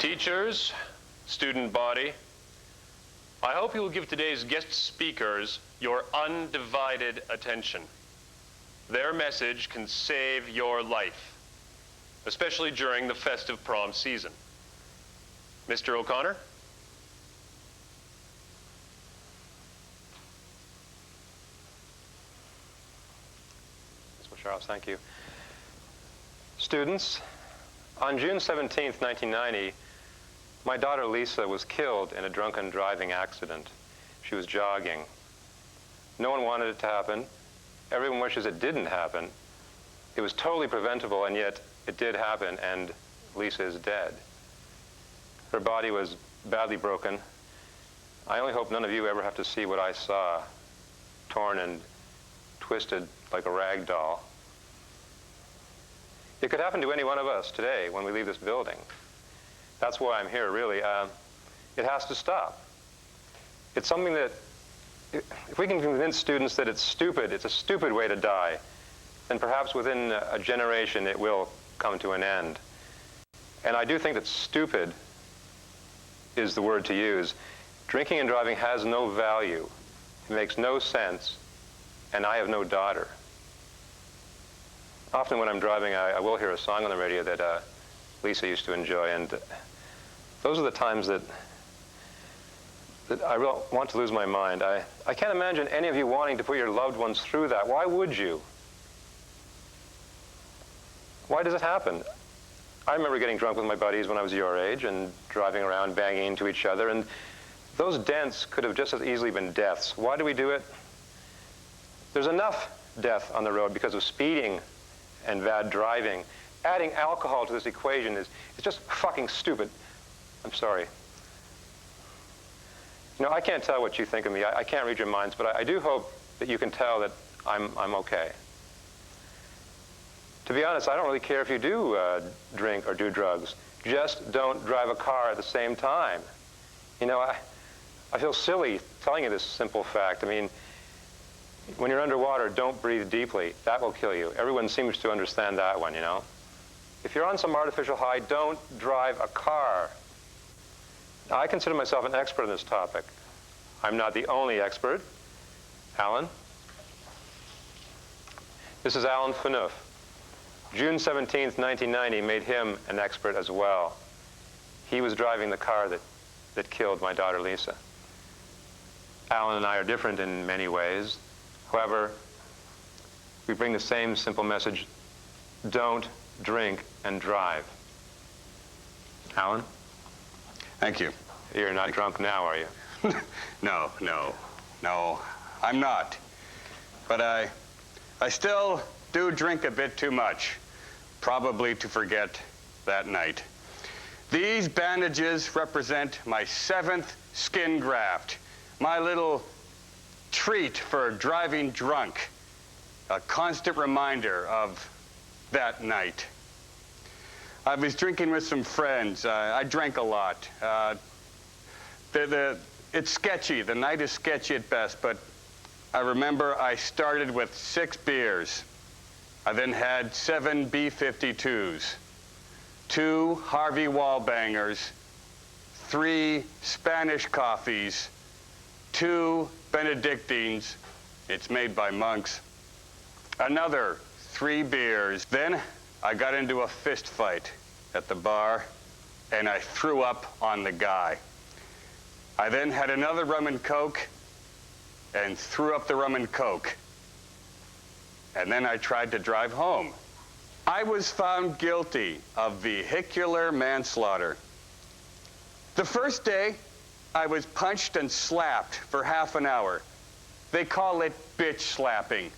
Teachers, student body, I hope you will give today's guest speakers your undivided attention. Their message can save your life, especially during the festive prom season. Mr. O'Connor? Mr. Charles, thank you. Students, on June 17th, 1990, my daughter Lisa was killed in a drunken driving accident. She was jogging. No one wanted it to happen. Everyone wishes it didn't happen. It was totally preventable, and yet it did happen, and Lisa is dead. Her body was badly broken. I only hope none of you ever have to see what I saw, torn and twisted like a rag doll. It could happen to any one of us today when we leave this building. That's why I'm here, really. It has to stop. It's something that, if we can convince students that it's a stupid way to die, then perhaps within a generation it will come to an end. And I do think that stupid is the word to use. Drinking and driving has no value. It makes no sense, and I have no daughter. Often when I'm driving, I will hear a song on the radio that Lisa used to enjoy, and those are the times that I really want to lose my mind. I can't imagine any of you wanting to put your loved ones through that. Why would you? Why does it happen? I remember getting drunk with my buddies when I was your age and driving around banging into each other, and those dents could have just as easily been deaths. Why do we do it? There's enough death on the road because of speeding and bad driving. Adding alcohol to this equation is just fucking stupid. I'm sorry. You know, I can't tell what you think of me. I can't read your minds, but I do hope that you can tell that I'm okay. To be honest, I don't really care if you do drink or do drugs. Just don't drive a car at the same time. You know, I feel silly telling you this simple fact. I mean, when you're underwater, don't breathe deeply. That will kill you. Everyone seems to understand that one, you know. If you're on some artificial high, don't drive a car. Now, I consider myself an expert on this topic. I'm not the only expert. Alan? This is Alan Phaneuf. June 17th, 1990 made him an expert as well. He was driving the car that killed my daughter Lisa. Alan and I are different in many ways. However, we bring the same simple message: don't drink and drive. Alan? Thank you. You're not drunk now, are you? No, I'm not. But I still do drink a bit too much, probably to forget that night. These bandages represent my 7th skin graft, my little treat for driving drunk, a constant reminder of that night. I was drinking with some friends. I drank a lot. It's sketchy. The night is sketchy at best, but I remember I started with 6 beers. I then had 7 B-52s, 2 Harvey Wallbangers, 3 Spanish coffees, 2 Benedictines, it's made by monks, another 3 beers. Then I got into a fist fight at the bar, and I threw up on the guy. I then had another rum and coke and threw up the rum and coke. And then I tried to drive home. I was found guilty of vehicular manslaughter. The first day, I was punched and slapped for half an hour. They call it bitch slapping.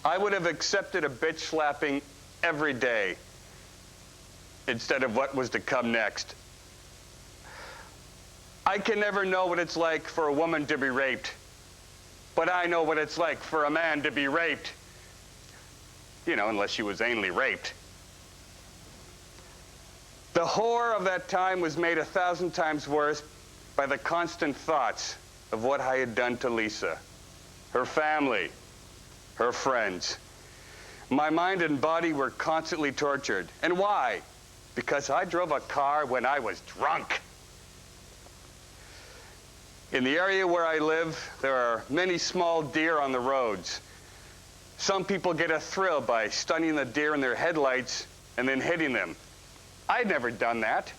I would have accepted a bitch slapping every day instead of what was to come next. I can never know what it's like for a woman to be raped, but I know what it's like for a man to be raped. You know, unless she was anally raped. The horror of that time was made 1,000 times worse by the constant thoughts of what I had done to Lisa, her family, her friends. My mind and body were constantly tortured. And why? because I drove a car when I was drunk. In the area where I live, there are many small deer on the roads. Some people get a thrill by stunning the deer in their headlights and then hitting them. I'd never done that,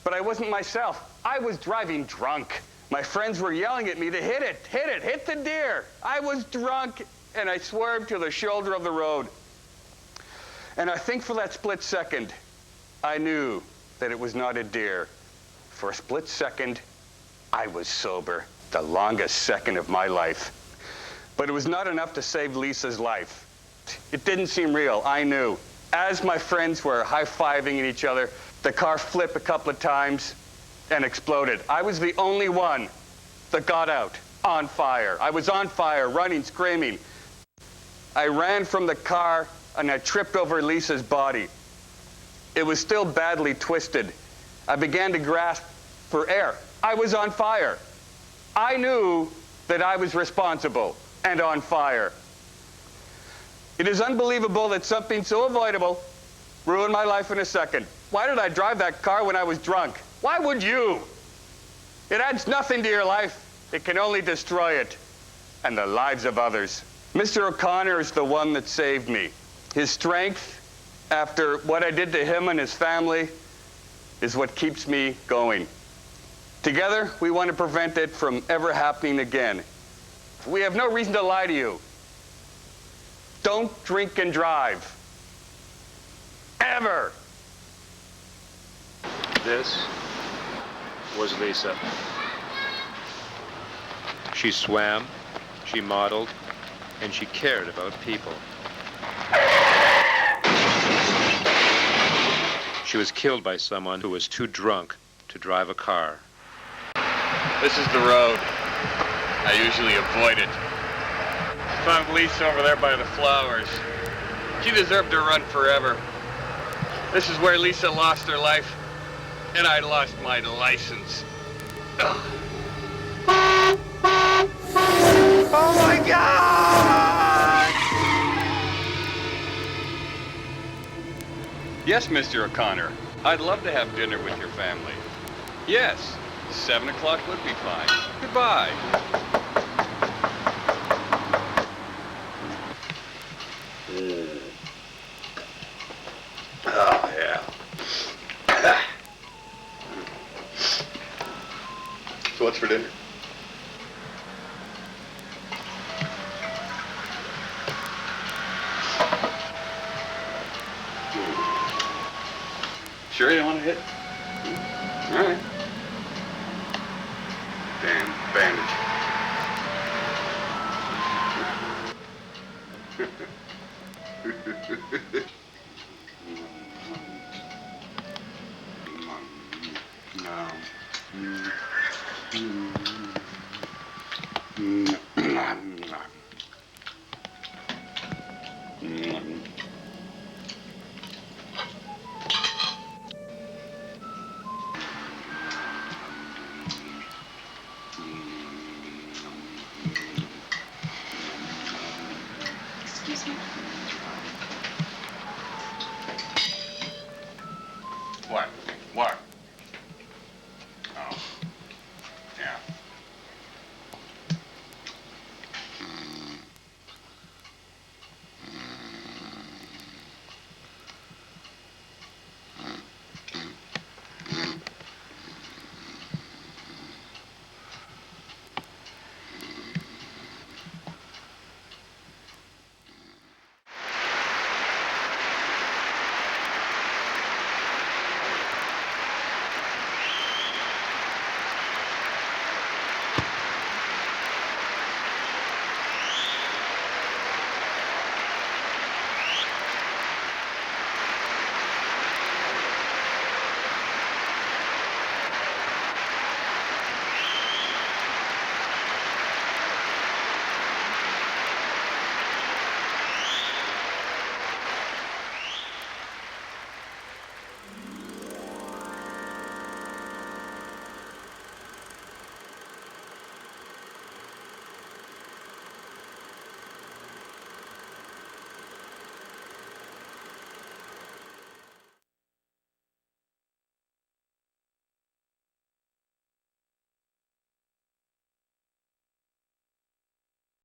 but I wasn't myself. I was driving drunk. My friends were yelling at me to hit it, hit the deer. I was drunk, and I swerved to the shoulder of the road. And I think for that split second, I knew that it was not a deer. For a split second, I was sober, the longest second of my life. But it was not enough to save Lisa's life. It didn't seem real, I knew. As my friends were high-fiving at each other, the car flipped a couple of times and exploded. I was the only one that got out on fire. I was on fire, running, screaming. I ran from the car and I tripped over Lisa's body. It was still badly twisted. I began to grasp for air. I was on fire. I knew that I was responsible and on fire. It is unbelievable that something so avoidable ruined my life in a second. Why did I drive that car when I was drunk? Why would you? It adds nothing to your life. It can only destroy it and the lives of others. Mr. O'Connor is the one that saved me. His strength, after what I did to him and his family, is what keeps me going. Together, we want to prevent it from ever happening again. We have no reason to lie to you. Don't drink and drive. Ever. This was Lisa. She swam, she modeled, and she cared about people. She was killed by someone who was too drunk to drive a car. This is the road. I usually avoid it. Found Lisa over there by the flowers. She deserved to run forever. This is where Lisa lost her life, and I lost my license. Ugh. Oh my God! Yes, Mr. O'Connor. I'd love to have dinner with your family. Yes, 7 o'clock would be fine. Goodbye. Oh, yeah. So what's for dinner? Sure you don't want to hit? All right. Damn bandage. No.